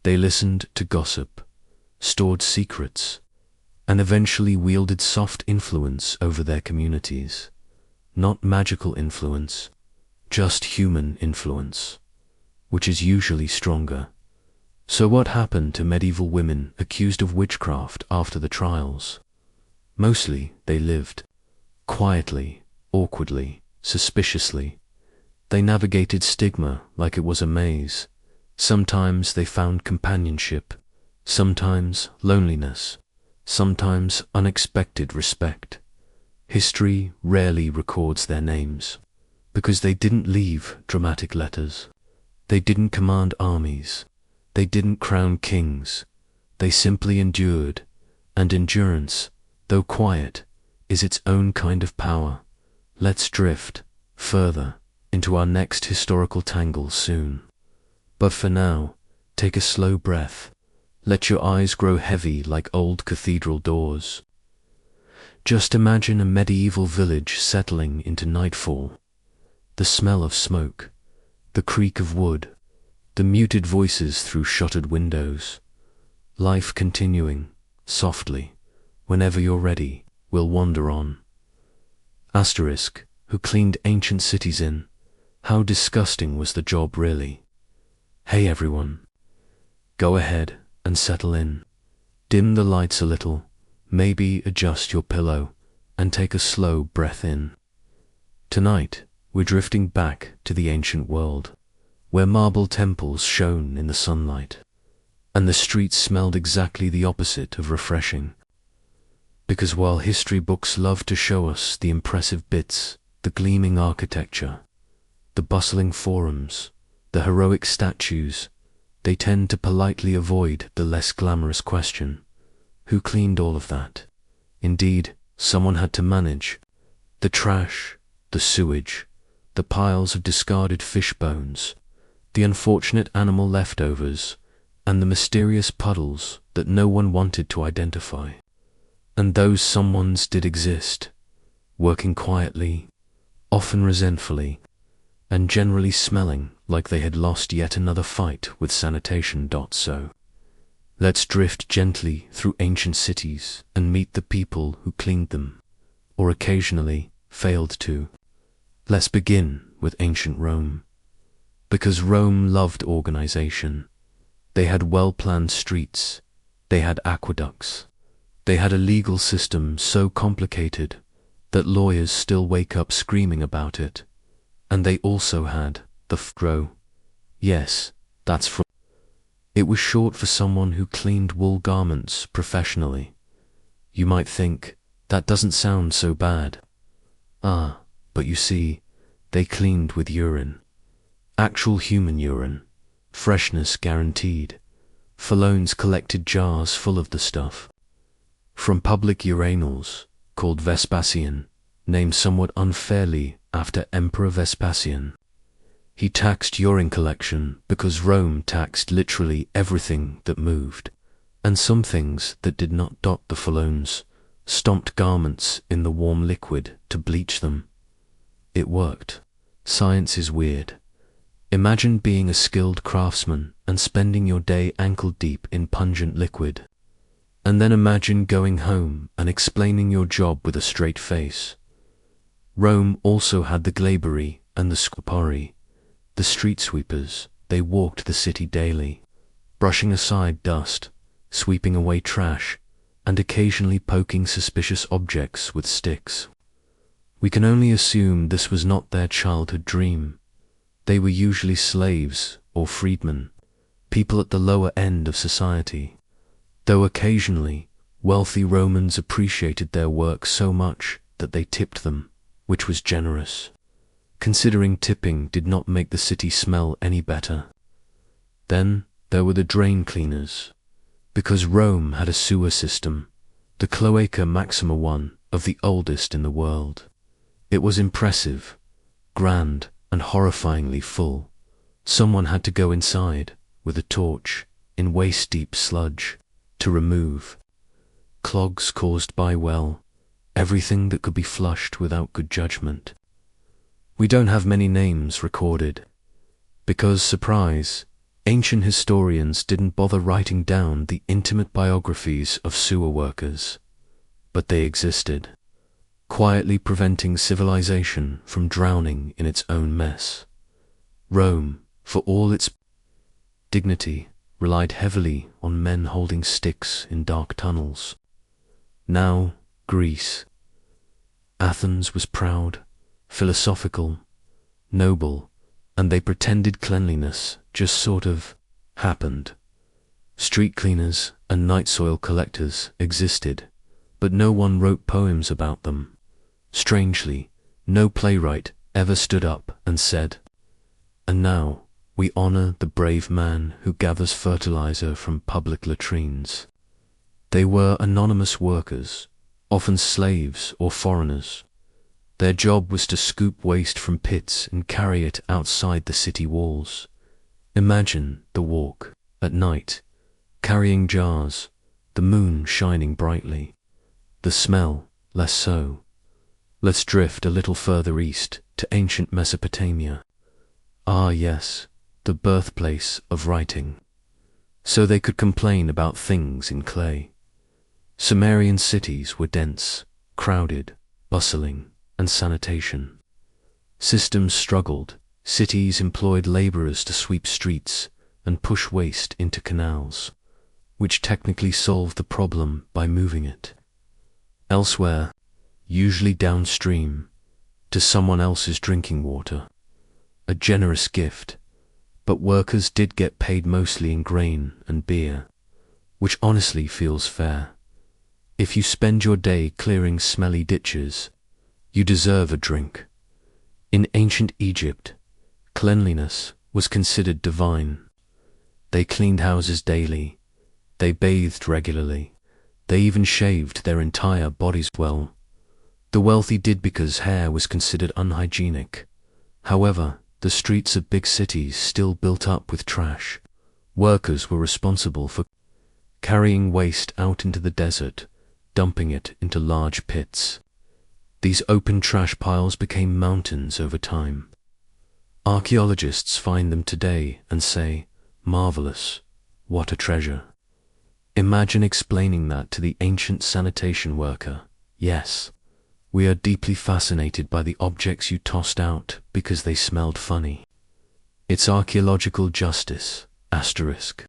They listened to gossip, stored secrets, and eventually wielded soft influence over their communities. Not magical influence, just human influence, which is usually stronger. So what happened to medieval women accused of witchcraft after the trials? Mostly they lived quietly, awkwardly, suspiciously. They navigated stigma like it was a maze. Sometimes they found companionship, sometimes loneliness, sometimes unexpected respect. History rarely records their names, because they didn't leave dramatic letters. They didn't command armies. They didn't crown kings. They simply endured, and endurance, though quiet, is its own kind of power. Let's drift further into our next historical tangle soon. But for now, take a slow breath. Let your eyes grow heavy like old cathedral doors. Just imagine a medieval village settling into nightfall. The smell of smoke, the creak of wood, the muted voices through shuttered windows. Life continuing, softly. Whenever you're ready, we'll wander on. Asterisk, who cleaned ancient cities in? How disgusting was the job, really? Hey everyone. Go ahead and settle in. Dim the lights a little, maybe adjust your pillow, and take a slow breath in. Tonight, we're drifting back to the ancient world, where marble temples shone in the sunlight, and the streets smelled exactly the opposite of refreshing. Because while history books love to show us the impressive bits, the gleaming architecture, the bustling forums, the heroic statues, they tend to politely avoid the less glamorous question: who cleaned all of that? Indeed, someone had to manage the trash, the sewage, the piles of discarded fish bones, the unfortunate animal leftovers, and the mysterious puddles that no one wanted to identify. And those someones did exist, working quietly, often resentfully, and generally smelling like they had lost yet another fight with sanitation. So, let's drift gently through ancient cities and meet the people who cleaned them, or occasionally failed to. Let's begin with ancient Rome. Because Rome loved organization. They had well-planned streets, they had aqueducts, they had a legal system so complicated that lawyers still wake up screaming about it. And they also had the fro. Yes, that's from. It was short for someone who cleaned wool garments professionally. You might think, that doesn't sound so bad. But you see, they cleaned with urine. Actual human urine. Freshness guaranteed. Falones collected jars full of the stuff. From public urinals, called Vespasian, named somewhat unfairly after Emperor Vespasian. He taxed urine collection because Rome taxed literally everything that moved, and some things that did not. The falones stomped garments in the warm liquid to bleach them. It worked. Science is weird. Imagine being a skilled craftsman and spending your day ankle-deep in pungent liquid. And then imagine going home and explaining your job with a straight face. Rome also had the glabri and the scupari, the street sweepers. They walked the city daily, brushing aside dust, sweeping away trash, and occasionally poking suspicious objects with sticks. We can only assume this was not their childhood dream. They were usually slaves or freedmen, people at the lower end of society, though occasionally wealthy Romans appreciated their work so much that they tipped them, which was generous, considering tipping did not make the city smell any better. Then there were the drain cleaners. Because Rome had a sewer system, the Cloaca Maxima, one of the oldest in the world. It was impressive, grand, and horrifyingly full. Someone had to go inside with a torch in waist-deep sludge to remove clogs caused by, well, everything that could be flushed without good judgment. We don't have many names recorded, because, surprise, ancient historians didn't bother writing down the intimate biographies of sewer workers, but they existed, quietly preventing civilization from drowning in its own mess. Rome, for all its dignity, relied heavily on men holding sticks in dark tunnels. Now, Greece. Athens was proud, philosophical, noble, and they pretended cleanliness just sort of happened. Street cleaners and night soil collectors existed, but no one wrote poems about them. Strangely, no playwright ever stood up and said, "And now we honor the brave man who gathers fertilizer from public latrines." They were anonymous workers, often slaves or foreigners. Their job was to scoop waste from pits and carry it outside the city walls. Imagine the walk, at night, carrying jars, the moon shining brightly. The smell, less so. Let's drift a little further east to ancient Mesopotamia. Ah yes, the birthplace of writing. So they could complain about things in clay. Sumerian cities were dense, crowded, bustling, and sanitation. Systems struggled. Cities employed laborers to sweep streets and push waste into canals, which technically solved the problem by moving it elsewhere, usually downstream, to someone else's drinking water. A generous gift, but workers did get paid mostly in grain and beer, which honestly feels fair. If you spend your day clearing smelly ditches, you deserve a drink. In ancient Egypt, cleanliness was considered divine. They cleaned houses daily, they bathed regularly, they even shaved their entire bodies well. The wealthy did because hair was considered unhygienic. However, the streets of big cities still built up with trash. Workers were responsible for carrying waste out into the desert, dumping it into large pits. These open trash piles became mountains over time. Archaeologists find them today and say, "Marvelous, what a treasure." Imagine explaining that to the ancient sanitation worker. Yes, we are deeply fascinated by the objects you tossed out because they smelled funny. It's archaeological justice, asterisk.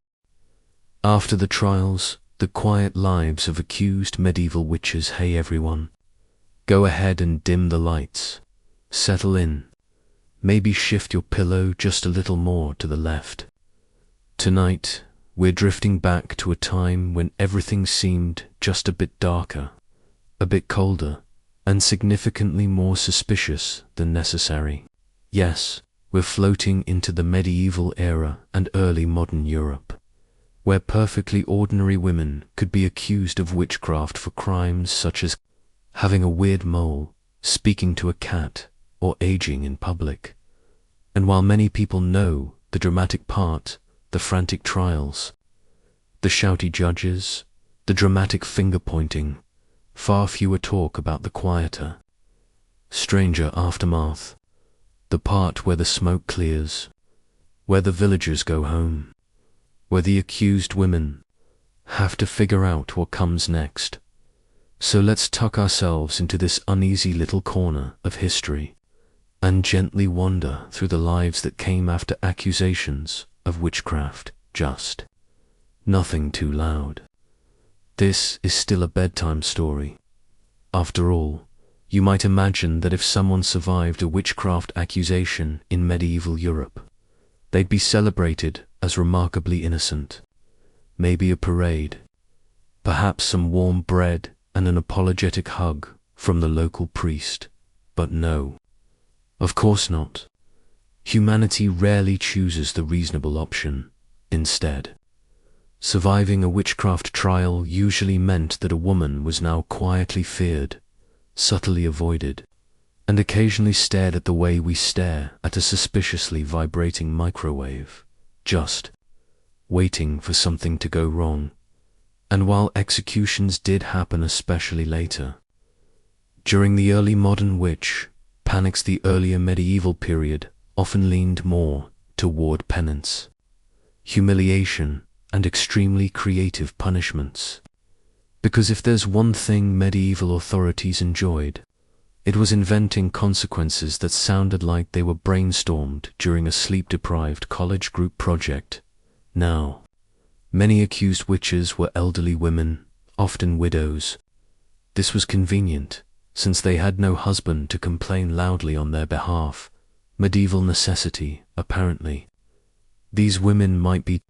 After the trials, the quiet lives of accused medieval witches. Hey everyone, go ahead and dim the lights. Settle in. Maybe shift your pillow just a little more to the left. Tonight, we're drifting back to a time when everything seemed just a bit darker, a bit colder, and significantly more suspicious than necessary. Yes, we're floating into the medieval era and early modern Europe, where perfectly ordinary women could be accused of witchcraft for crimes such as having a weird mole, speaking to a cat, or aging in public. And while many people know the dramatic part, the frantic trials, the shouty judges, the dramatic finger-pointing, far fewer talk about the quieter, stranger aftermath, the part where the smoke clears, where the villagers go home, where the accused women have to figure out what comes next. So let's tuck ourselves into this uneasy little corner of history and gently wander through the lives that came after accusations of witchcraft. Just nothing too loud. This is still a bedtime story. After all, you might imagine that if someone survived a witchcraft accusation in medieval Europe, they'd be celebrated as remarkably innocent. Maybe a parade, perhaps some warm bread and an apologetic hug from the local priest. But no, of course not. Humanity rarely chooses the reasonable option. Instead, surviving a witchcraft trial usually meant that a woman was now quietly feared, subtly avoided, and occasionally stared at the way we stare at a suspiciously vibrating microwave, just waiting for something to go wrong. And while executions did happen, especially later, During the early modern witch panics, the earlier medieval period often leaned more toward penance, humiliation, and extremely creative punishments. Because if there's one thing medieval authorities enjoyed, it was inventing consequences that sounded like they were brainstormed during a sleep-deprived college group project. Now, many accused witches were elderly women, often widows. This was convenient, since they had no husband to complain loudly on their behalf. Medieval necessity, apparently. These women might be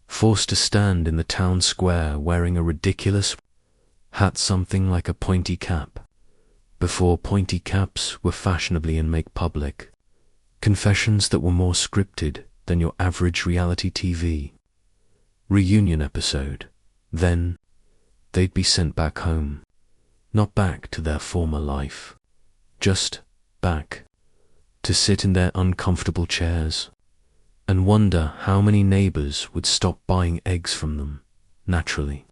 forced to stand in the town square wearing a ridiculous hat, something like a pointy cap. Before pointy caps were fashionably in make public. Confessions that were more scripted than your average reality TV reunion episode. Then, they'd be sent back home. Not back to their former life. Just back to sit in their uncomfortable chairs and wonder how many neighbors would stop buying eggs from them, naturally.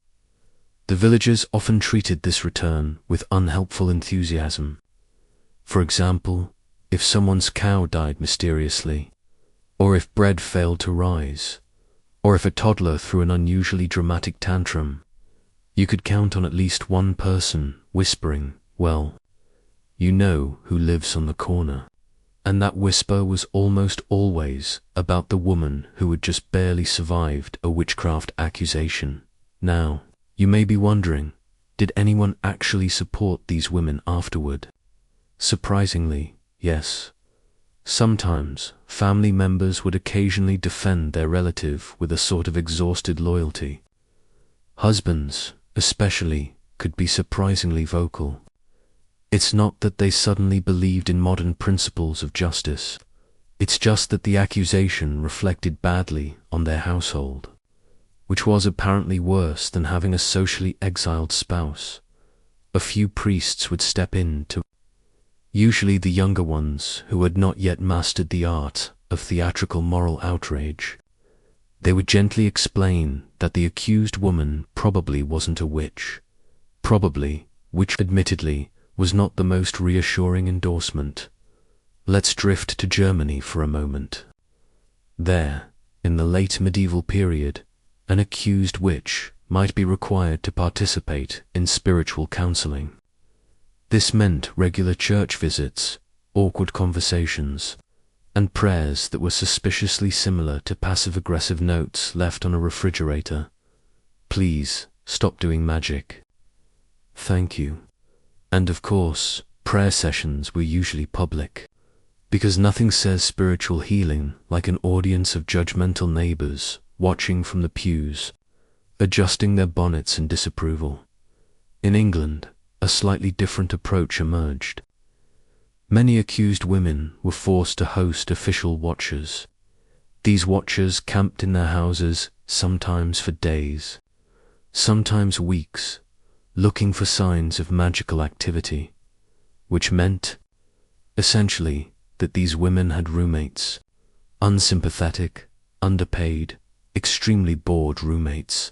The villagers often treated this return with unhelpful enthusiasm. For example, if someone's cow died mysteriously, or if bread failed to rise, or if a toddler threw an unusually dramatic tantrum, you could count on at least one person whispering, "Well, you know who lives on the corner." And that whisper was almost always about the woman who had just barely survived a witchcraft accusation. Now, you may be wondering, did anyone actually support these women afterward? Surprisingly, yes. Sometimes, family members would occasionally defend their relative with a sort of exhausted loyalty. Husbands, especially, could be surprisingly vocal. It's not that they suddenly believed in modern principles of justice. It's just that the accusation reflected badly on their household, which was apparently worse than having a socially exiled spouse. A few priests would step in to, usually the younger ones who had not yet mastered the art of theatrical moral outrage. They would gently explain that the accused woman probably wasn't a witch. Probably, which admittedly was not the most reassuring endorsement. Let's drift to Germany for a moment. There, in the late medieval period, an accused witch might be required to participate in spiritual counseling. This meant regular church visits, awkward conversations, and prayers that were suspiciously similar to passive-aggressive notes left on a refrigerator. Please, stop doing magic. Thank you. And of course, prayer sessions were usually public, because nothing says spiritual healing like an audience of judgmental neighbors watching from the pews, adjusting their bonnets in disapproval. In England, a slightly different approach emerged. Many accused women were forced to host official watchers. These watchers camped in their houses, sometimes for days, sometimes weeks, looking for signs of magical activity, which meant, essentially, that these women had roommates, unsympathetic, underpaid, extremely bored roommates.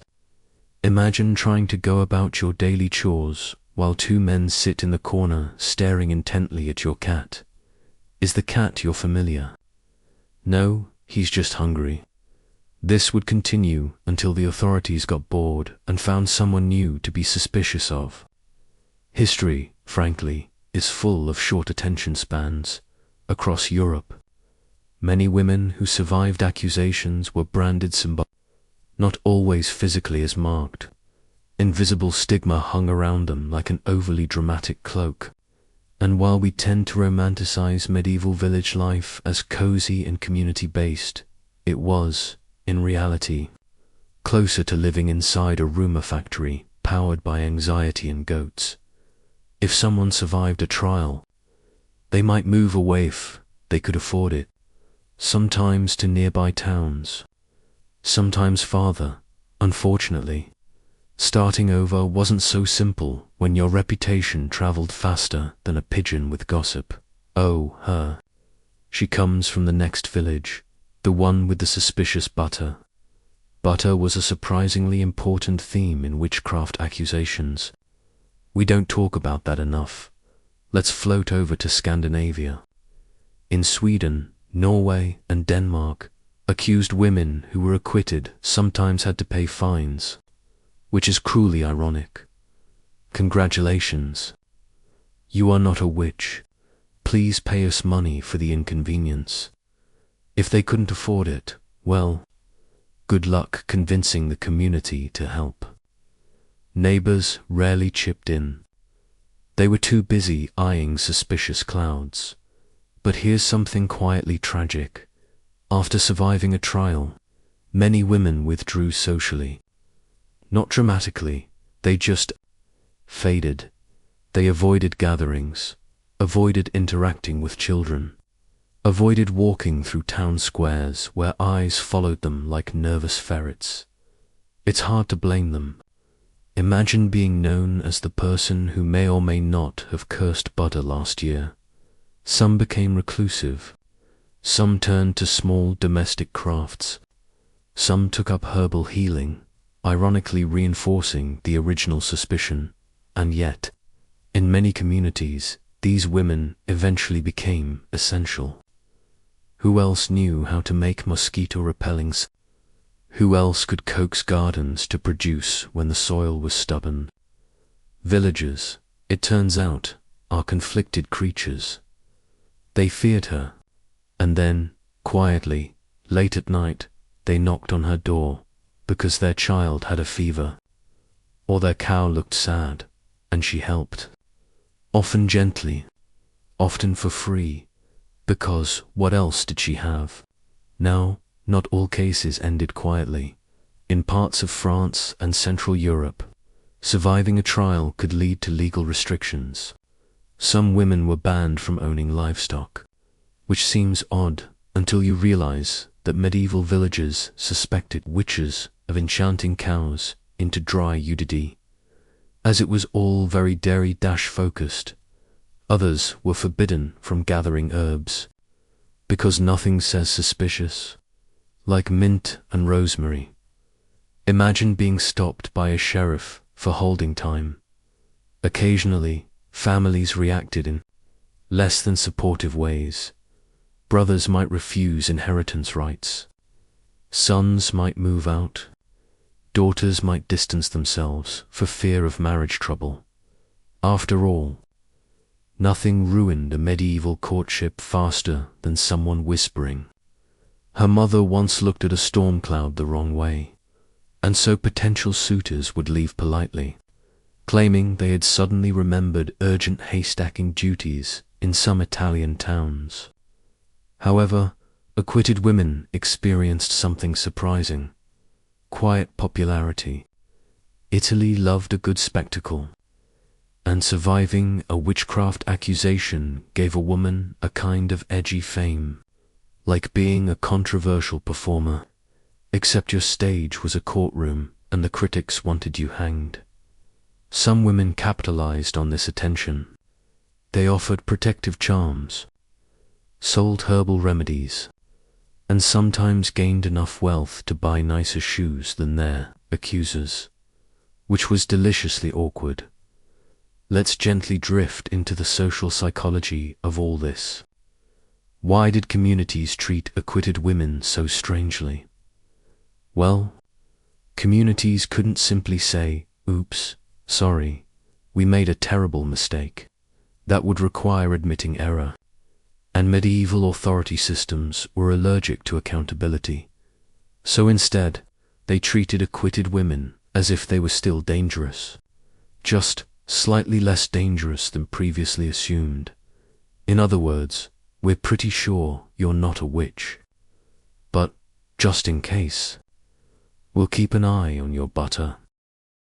Imagine trying to go about your daily chores while two men sit in the corner staring intently at your cat. Is the cat your familiar? No, he's just hungry. This would continue until the authorities got bored and found someone new to be suspicious of. History, frankly, is full of short attention spans. Across Europe, many women who survived accusations were branded symbolically, not always physically as marked. Invisible stigma hung around them like an overly dramatic cloak. And while we tend to romanticize medieval village life as cozy and community-based, it was, in reality, closer to living inside a rumor factory powered by anxiety and goats. If someone survived a trial, they might move away if they could afford it, sometimes to nearby towns, sometimes farther. Unfortunately, starting over wasn't so simple when your reputation traveled faster than a pigeon with gossip. Oh, her. She comes from the next village, the one with the suspicious butter. Butter was a surprisingly important theme in witchcraft accusations. We don't talk about that enough. let's float over to Scandinavia. In Sweden, Norway, and Denmark, accused women who were acquitted sometimes had to pay fines, which is cruelly ironic. Congratulations. You are not a witch. Please pay us money for the inconvenience. If they couldn't afford it, well, good luck convincing the community to help. Neighbors rarely chipped in. They were too busy eyeing suspicious clouds. But here's something quietly tragic. After surviving a trial, many women withdrew socially. Not dramatically, they just faded. They avoided gatherings, avoided interacting with children, avoided walking through town squares where eyes followed them like nervous ferrets. It's hard to blame them. Imagine being known as the person who may or may not have cursed butter last year. Some became reclusive. Some turned to small domestic crafts. Some took up herbal healing, ironically reinforcing the original suspicion. And yet, in many communities, these women eventually became essential. Who else knew how to make mosquito repellings? Who else could coax gardens to produce when the soil was stubborn? Villagers, it turns out, are conflicted creatures. They feared her, and then, quietly, late at night, they knocked on her door because their child had a fever, or their cow looked sad, and she helped. Often gently, often for free, because what else did she have? Now, not all cases ended quietly. In parts of France and Central Europe, surviving a trial could lead to legal restrictions. Some women were banned from owning livestock, which seems odd until you realize that medieval villagers suspected witches of enchanting cows into dry udity. As it was all very dairy-focused, others were forbidden from gathering herbs, because nothing says suspicious, like mint and rosemary. Imagine being stopped by a sheriff for holding time. Occasionally, families reacted in less than supportive ways. Brothers might refuse inheritance rights. Sons might move out. Daughters might distance themselves for fear of marriage trouble. After all, nothing ruined a medieval courtship faster than someone whispering. Her mother once looked at a storm cloud the wrong way, and so potential suitors would leave politely, claiming they had suddenly remembered urgent haystacking duties in some Italian towns. However, acquitted women experienced something surprising: quiet popularity. Italy loved a good spectacle, and surviving a witchcraft accusation gave a woman a kind of edgy fame, like being a controversial performer, except your stage was a courtroom and the critics wanted you hanged. Some women capitalized on this attention. They offered protective charms, sold herbal remedies, and sometimes gained enough wealth to buy nicer shoes than their accusers, which was deliciously awkward. Let's gently drift into the social psychology of all this. Why did communities treat acquitted women so strangely? Well, communities couldn't simply say, "Oops, sorry, we made a terrible mistake." That would require admitting error. And medieval authority systems were allergic to accountability. So instead, they treated acquitted women as if they were still dangerous, just slightly less dangerous than previously assumed. In other words, we're pretty sure you're not a witch, but just in case, we'll keep an eye on your butter.